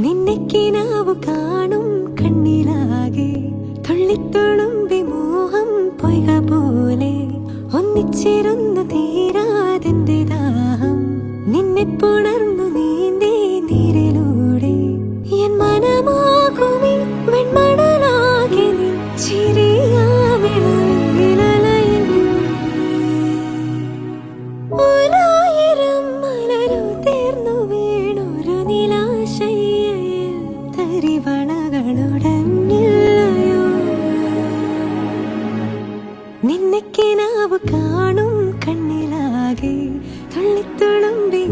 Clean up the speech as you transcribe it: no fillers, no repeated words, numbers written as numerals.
നിന്നെ കിനാവു കാണും കണ്ണിലാകെ തുള്ളിത്തുളുമ്പി മോഹം പൊയ്ക പോലെ ഒന്നിച്ചിരുന്നു തീരാതെന്റെ ദാഹം നിന്നെ പുണർന്നു നീന്തേ നീരിലൂടെ എൻ മനമാകുമേ വെൺമണലാകെ നിൻ ചിരിയാമിളവിലലയിൽ ഒരായിരം മലരു തീർന്നു വീണൊരു നിലാശയിൽ തരിവളകളുടഞ്ഞില്ലയോ നിന്നെ കിനാവ് കാണും കണ്ണിലാകെ തുള്ളിത്തുളുമ്പി